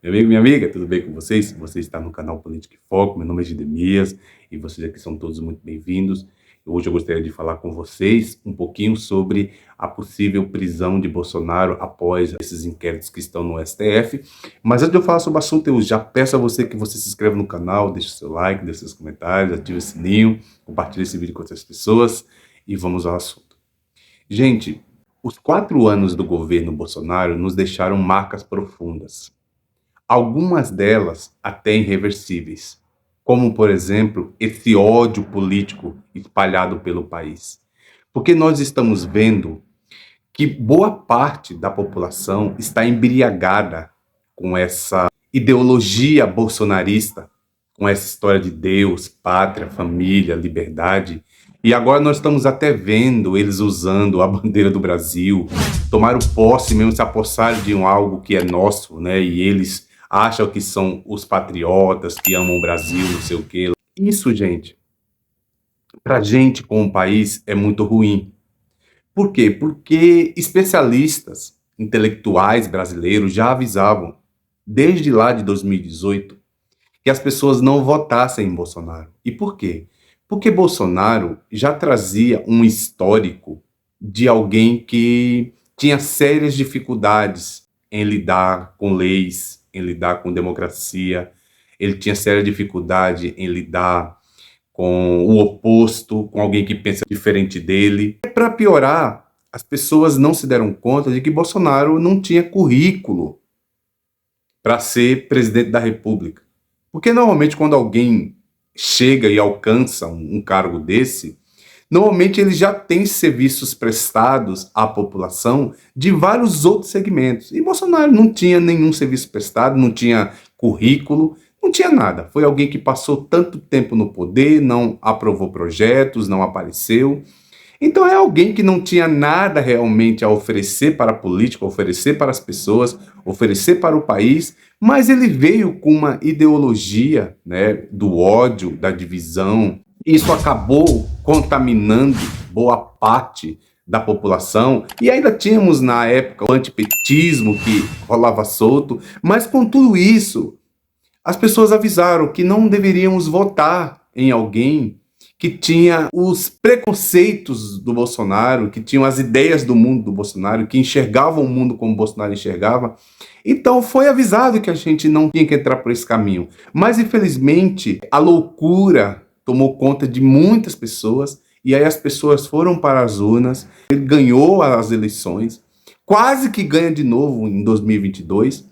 Meu amigo, minha amiga, tudo bem com vocês? Você está no canal Política em Foco, meu nome é Gidemias e vocês aqui são todos muito bem-vindos. Hoje eu gostaria de falar com vocês um pouquinho sobre a possível prisão de Bolsonaro após esses inquéritos que estão no STF. Mas antes de eu falar sobre o assunto, eu já peço a você que você se inscreva no canal, deixe seu like, deixe seus comentários, ative o sininho, compartilhe esse vídeo com outras pessoas e vamos ao assunto. Gente, os 4 anos do governo Bolsonaro nos deixaram marcas profundas. Algumas delas até irreversíveis, como, por exemplo, esse ódio político espalhado pelo país. Porque nós estamos vendo que boa parte da população está embriagada com essa ideologia bolsonarista, com essa história de Deus, pátria, família, liberdade. E agora nós estamos até vendo eles usando a bandeira do Brasil, tomaram posse mesmo, se apossaram de algo que é nosso, né? E eles acham que são os patriotas, que amam o Brasil, não sei o quê. Isso, gente, pra gente como país é muito ruim. Por quê? Porque especialistas, intelectuais brasileiros já avisavam, desde lá de 2018, que as pessoas não votassem em Bolsonaro. E por quê? Porque Bolsonaro já trazia um histórico de alguém que tinha sérias dificuldades em lidar com leis, em lidar com democracia, ele tinha séria dificuldade em lidar com o oposto, com alguém que pensa diferente dele. E para piorar, as pessoas não se deram conta de que Bolsonaro não tinha currículo para ser presidente da República. Porque normalmente quando alguém chega e alcança um cargo desse, normalmente ele já tem serviços prestados à população de vários outros segmentos. E Bolsonaro não tinha nenhum serviço prestado, não tinha currículo, não tinha nada. Foi alguém que passou tanto tempo no poder, não aprovou projetos, não apareceu. Então é alguém que não tinha nada realmente a oferecer para a política, oferecer para as pessoas, oferecer para o país, mas ele veio com uma ideologia, né, do ódio, da divisão. Isso acabou contaminando boa parte da população, e ainda tínhamos na época o antipetismo que rolava solto, mas com tudo isso, as pessoas avisaram que não deveríamos votar em alguém que tinha os preconceitos do Bolsonaro, que tinham as ideias do mundo do Bolsonaro, que enxergavam o mundo como o Bolsonaro enxergava. Então foi avisado que a gente não tinha que entrar por esse caminho. Mas infelizmente a loucura tomou conta de muitas pessoas, e aí as pessoas foram para as urnas, ele ganhou as eleições, quase que ganha de novo em 2022,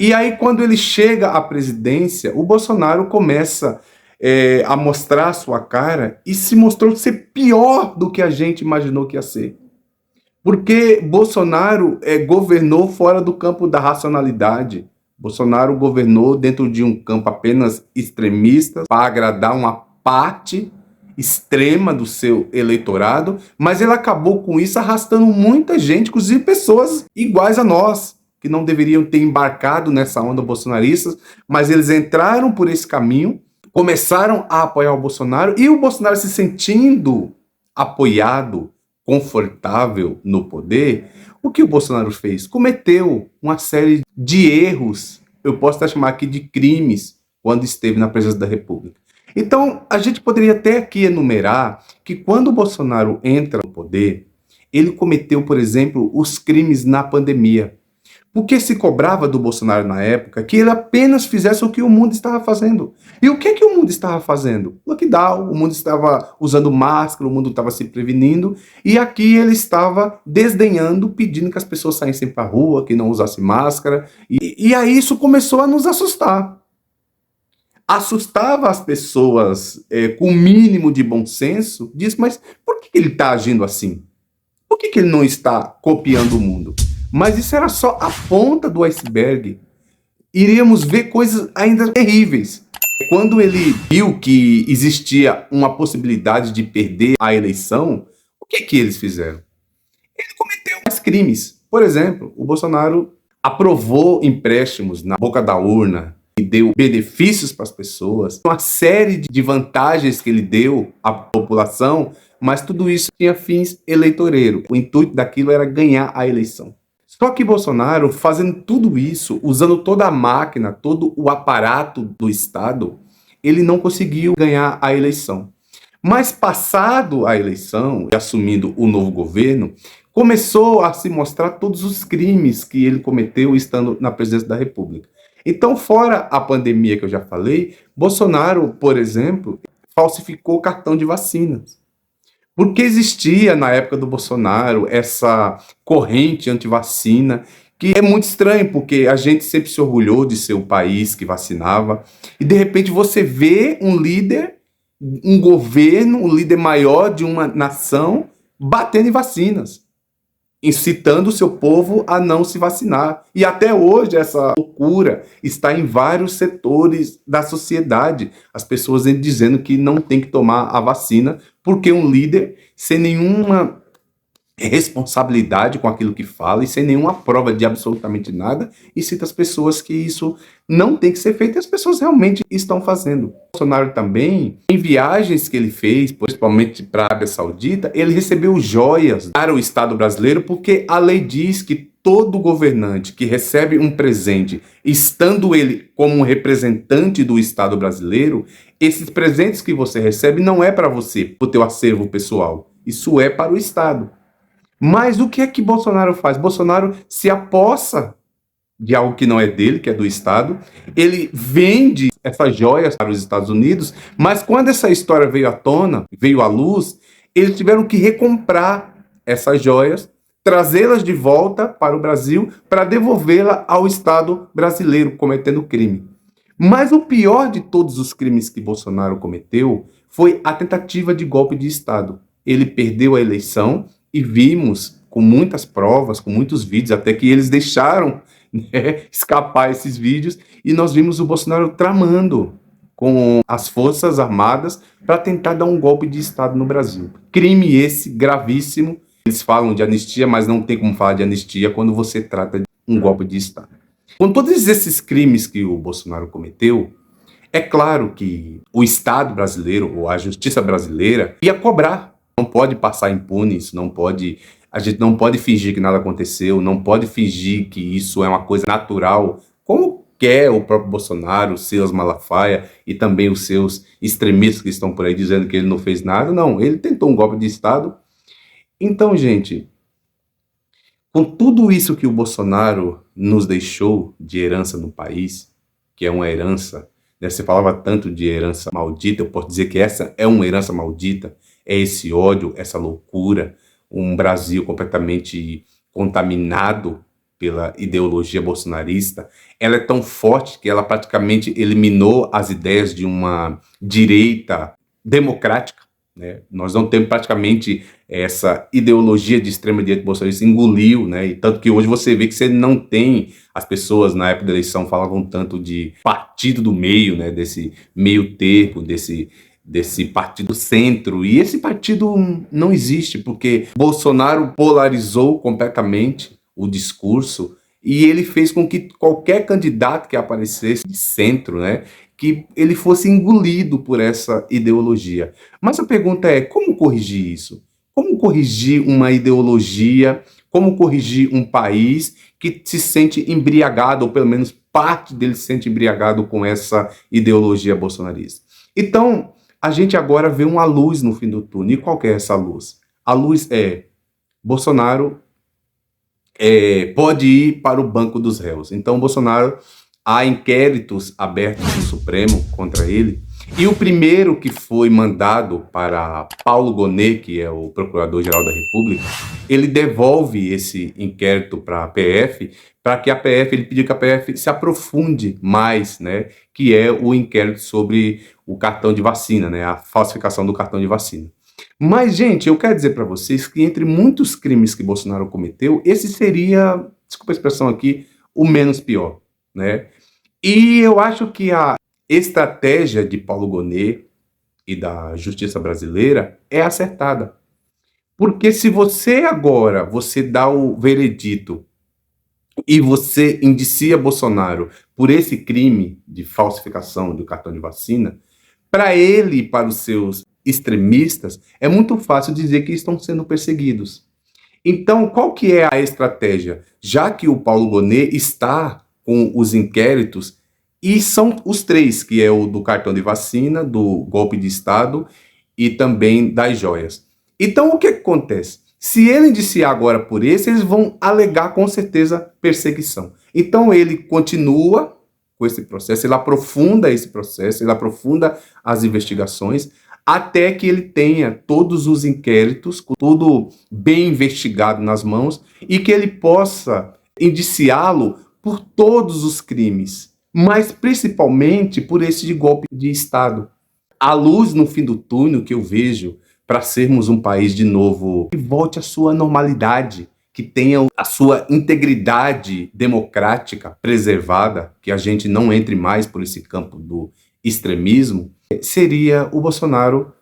e aí quando ele chega à presidência, o Bolsonaro começa a mostrar a sua cara e se mostrou ser pior do que a gente imaginou que ia ser. Porque Bolsonaro governou fora do campo da racionalidade. Bolsonaro governou dentro de um campo apenas extremista para agradar uma parte extrema do seu eleitorado, mas ele acabou com isso arrastando muita gente, inclusive pessoas iguais a nós, que não deveriam ter embarcado nessa onda bolsonarista, mas eles entraram por esse caminho, começaram a apoiar o Bolsonaro, e o Bolsonaro se sentindo apoiado, confortável no poder, o que o Bolsonaro fez? Cometeu uma série de erros, eu posso até chamar aqui de crimes, quando esteve na presidência da República. Então, a gente poderia até aqui enumerar que quando o Bolsonaro entra no poder, ele cometeu, por exemplo, os crimes na pandemia. Porque se cobrava do Bolsonaro na época que ele apenas fizesse o que o mundo estava fazendo. E o que o mundo estava fazendo? Lockdown, o mundo estava usando máscara, o mundo estava se prevenindo, e aqui ele estava desdenhando, pedindo que as pessoas saíssem para a rua, que não usassem máscara, e aí isso começou a nos assustar. Assustava as pessoas com o mínimo de bom senso, disse, mas por que ele está agindo assim? Por que ele não está copiando o mundo? Mas isso era só a ponta do iceberg. Iríamos ver coisas ainda terríveis. Quando ele viu que existia uma possibilidade de perder a eleição, o que eles fizeram? Ele cometeu mais crimes. Por exemplo, o Bolsonaro aprovou empréstimos na boca da urna e deu benefícios para as pessoas, uma série de vantagens que ele deu à população, mas tudo isso tinha fins eleitoreiros. O intuito daquilo era ganhar a eleição. Só que Bolsonaro, fazendo tudo isso, usando toda a máquina, todo o aparato do Estado, ele não conseguiu ganhar a eleição. Mas passado a eleição, e assumindo o novo governo, começou a se mostrar todos os crimes que ele cometeu estando na presidência da República. Então, fora a pandemia que eu já falei, Bolsonaro, por exemplo, falsificou cartão de vacinas. Porque existia, na época do Bolsonaro, essa corrente anti-vacina, que é muito estranho, porque a gente sempre se orgulhou de ser o país que vacinava, e de repente você vê um líder, um governo, um líder maior de uma nação, batendo em vacinas, incitando o seu povo a não se vacinar. E até hoje essa loucura está em vários setores da sociedade. As pessoas dizendo que não tem que tomar a vacina porque um líder, sem nenhuma responsabilidade com aquilo que fala e sem nenhuma prova de absolutamente nada, incita as pessoas que isso não tem que ser feito e as pessoas realmente estão fazendo. Bolsonaro também, em viagens que ele fez, principalmente para a Arábia Saudita, ele recebeu joias para o Estado brasileiro porque a lei diz que todo governante que recebe um presente, estando ele como um representante do Estado brasileiro, esses presentes que você recebe não é para você, para o teu acervo pessoal, isso é para o Estado. Mas o que é que Bolsonaro faz? Bolsonaro se apossa de algo que não é dele, que é do Estado. Ele vende essas joias para os Estados Unidos, mas quando essa história veio à tona, veio à luz, eles tiveram que recomprar essas joias, trazê-las de volta para o Brasil para devolvê-la ao Estado brasileiro, cometendo crime. Mas o pior de todos os crimes que Bolsonaro cometeu foi a tentativa de golpe de Estado. Ele perdeu a eleição e vimos com muitas provas, com muitos vídeos, até que eles deixaram, né, escapar esses vídeos, e nós vimos o Bolsonaro tramando com as Forças Armadas para tentar dar um golpe de Estado no Brasil. Crime esse gravíssimo. Eles falam de anistia, mas não tem como falar de anistia quando você trata de um golpe de Estado. Com todos esses crimes que o Bolsonaro cometeu, é claro que o Estado brasileiro, ou a justiça brasileira, ia cobrar. Não pode passar impune, isso não pode, a gente não pode fingir que nada aconteceu, não pode fingir que isso é uma coisa natural, como quer o próprio Bolsonaro, os seus Malafaia e também os seus extremistas que estão por aí dizendo que ele não fez nada. Não, ele tentou um golpe de Estado. Então, gente, com tudo isso que o Bolsonaro nos deixou de herança no país, que é uma herança, né, você falava tanto de herança maldita, eu posso dizer que essa é uma herança maldita, é esse ódio, essa loucura, um Brasil completamente contaminado pela ideologia bolsonarista. Ela é tão forte que ela praticamente eliminou as ideias de uma direita democrática, né? Nós não temos praticamente essa ideologia de extrema-direita bolsonarista, engoliu, né? E tanto que hoje você vê que você não tem, as pessoas na época da eleição falavam tanto de partido do meio, né? Desse meio termo, desse partido centro, e esse partido não existe, porque Bolsonaro polarizou completamente o discurso e ele fez com que qualquer candidato que aparecesse de centro, né, que ele fosse engolido por essa ideologia. Mas a pergunta é, como corrigir isso? Como corrigir uma ideologia, como corrigir um país que se sente embriagado, ou pelo menos parte dele se sente embriagado com essa ideologia bolsonarista? Então, a gente agora vê uma luz no fim do túnel. E qual que é essa luz? A luz é Bolsonaro pode ir para o banco dos réus. Então, Bolsonaro, há inquéritos abertos no Supremo contra ele. E o primeiro que foi mandado para Paulo Gonet, que é o Procurador-Geral da República, ele devolve esse inquérito para a PF, para que a PF, ele pediu que a PF se aprofunde mais, né, que é o inquérito sobre o cartão de vacina, né, a falsificação do cartão de vacina. Mas, gente, eu quero dizer para vocês que entre muitos crimes que Bolsonaro cometeu, esse seria, desculpa a expressão aqui, o menos pior, né? E eu acho que a estratégia de Paulo Gonet e da justiça brasileira é acertada. Porque se você agora, você dá o veredito e você indicia Bolsonaro por esse crime de falsificação do cartão de vacina, para ele e para os seus extremistas, é muito fácil dizer que estão sendo perseguidos. Então, qual que é a estratégia? Já que o Paulo Gonet está com os inquéritos, e são os três, que é o do cartão de vacina, do golpe de Estado e também das joias. Então, o que acontece? Se ele indiciar agora por esse, eles vão alegar com certeza perseguição. Então, ele continua com esse processo, ele aprofunda esse processo, ele aprofunda as investigações, até que ele tenha todos os inquéritos, tudo bem investigado nas mãos, e que ele possa indiciá-lo por todos os crimes, mas principalmente por esse de golpe de Estado. A luz no fim do túnel que eu vejo para sermos um país de novo que volte à sua normalidade, que tenha a sua integridade democrática preservada, que a gente não entre mais por esse campo do extremismo, seria o Bolsonaro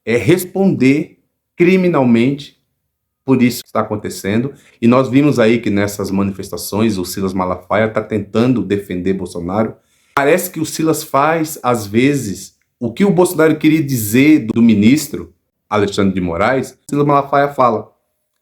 responder criminalmente por isso que está acontecendo. E nós vimos aí que nessas manifestações o Silas Malafaia está tentando defender Bolsonaro. Parece que o Silas faz, às vezes, o que o Bolsonaro queria dizer do ministro Alexandre de Moraes, o Silas Malafaia fala.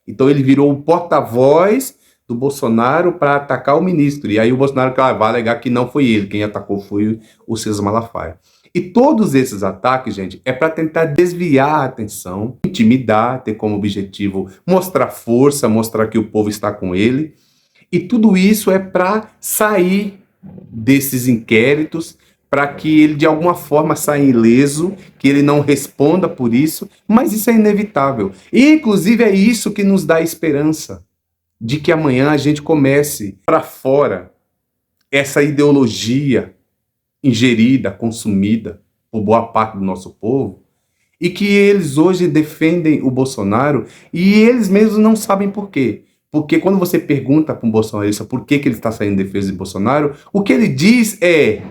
Então ele virou o porta-voz do Bolsonaro para atacar o ministro. E aí o Bolsonaro vai alegar que não foi ele, quem atacou foi o Silas Malafaia. E todos esses ataques, gente, é para tentar desviar a atenção, intimidar, ter como objetivo mostrar força, mostrar que o povo está com ele. E tudo isso é para sair desses inquéritos, para que ele de alguma forma saia ileso, que ele não responda por isso, mas isso é inevitável. E inclusive é isso que nos dá esperança de que amanhã a gente comece para fora essa ideologia ingerida, consumida por boa parte do nosso povo, e que eles hoje defendem o Bolsonaro e eles mesmos não sabem por quê. Porque quando você pergunta para um bolsonarista por que ele está saindo em defesa de Bolsonaro, o que ele diz é: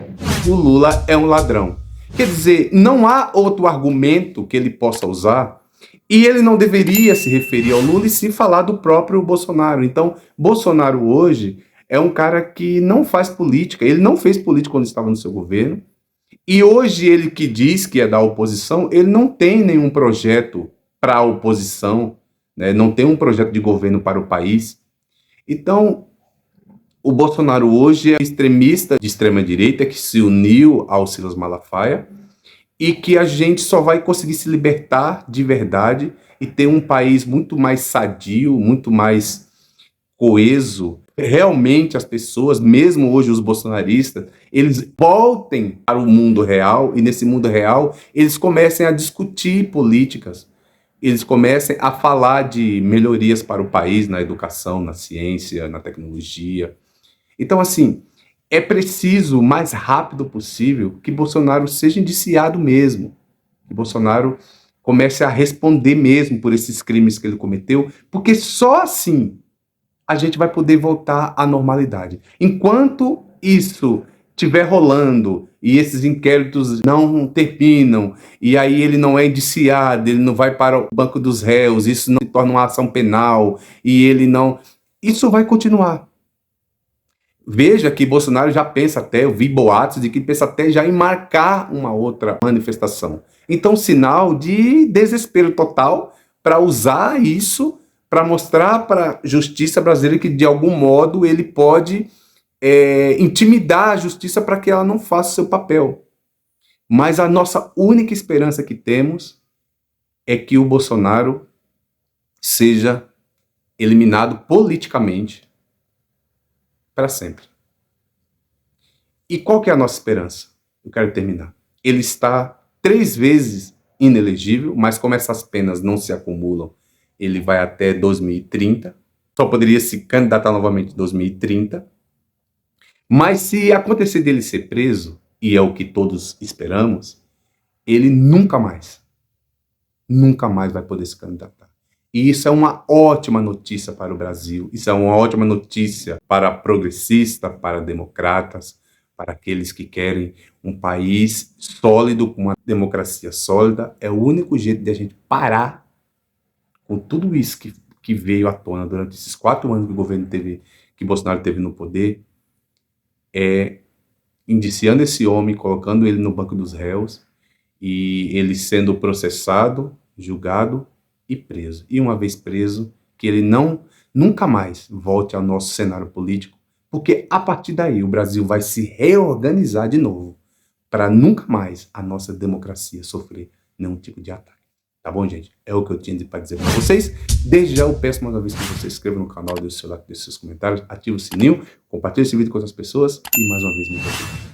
o Lula é um ladrão. Quer dizer, não há outro argumento que ele possa usar, e ele não deveria se referir ao Lula e sim falar do próprio Bolsonaro. Então, Bolsonaro hoje é um cara que não faz política, ele não fez política quando estava no seu governo, e hoje ele que diz que é da oposição, ele não tem nenhum projeto para a oposição, né? Não tem um projeto de governo para o país. Então, o Bolsonaro hoje é um extremista de extrema-direita que se uniu ao Silas Malafaia e que a gente só vai conseguir se libertar de verdade e ter um país muito mais sadio, muito mais coeso. Realmente as pessoas, mesmo hoje os bolsonaristas, eles voltem para o mundo real e nesse mundo real eles comecem a discutir políticas, eles comecem a falar de melhorias para o país na educação, na ciência, na tecnologia. Então, assim, é preciso, o mais rápido possível, que Bolsonaro seja indiciado mesmo, que Bolsonaro comece a responder mesmo por esses crimes que ele cometeu, porque só assim a gente vai poder voltar à normalidade. Enquanto isso estiver rolando e esses inquéritos não terminam, e aí ele não é indiciado, ele não vai para o banco dos réus, isso não se torna uma ação penal, e ele não... Isso vai continuar. Veja que Bolsonaro já pensa até, eu vi boatos de que pensa até já em marcar uma outra manifestação. Então, sinal de desespero total para usar isso para mostrar para a justiça brasileira que, de algum modo, ele pode intimidar a justiça para que ela não faça o seu papel. Mas a nossa única esperança que temos é que o Bolsonaro seja eliminado politicamente para sempre. E qual que é a nossa esperança? Eu quero terminar. Ele está 3 vezes inelegível, mas como essas penas não se acumulam, ele vai até 2030. Só poderia se candidatar novamente em 2030. Mas se acontecer dele ser preso, e é o que todos esperamos, ele nunca mais vai poder se candidatar. E isso é uma ótima notícia para o Brasil, isso é uma ótima notícia para progressistas, para democratas, para aqueles que querem um país sólido, com uma democracia sólida. É o único jeito de a gente parar com tudo isso que veio à tona durante esses 4 anos que o governo que Bolsonaro teve no poder, é indiciando esse homem, colocando ele no banco dos réus, e ele sendo processado, julgado e preso. E uma vez preso, que que ele nunca mais volte ao nosso cenário político, porque a partir daí o Brasil vai se reorganizar de novo para nunca mais a nossa democracia sofrer nenhum tipo de ataque. Tá bom, gente? É o que eu tinha para dizer para vocês. Desde já eu peço mais uma vez que você se inscreva no canal, deixe seu like, deixe seus comentários, ative o sininho, compartilhe esse vídeo com outras pessoas e mais uma vez muito obrigado.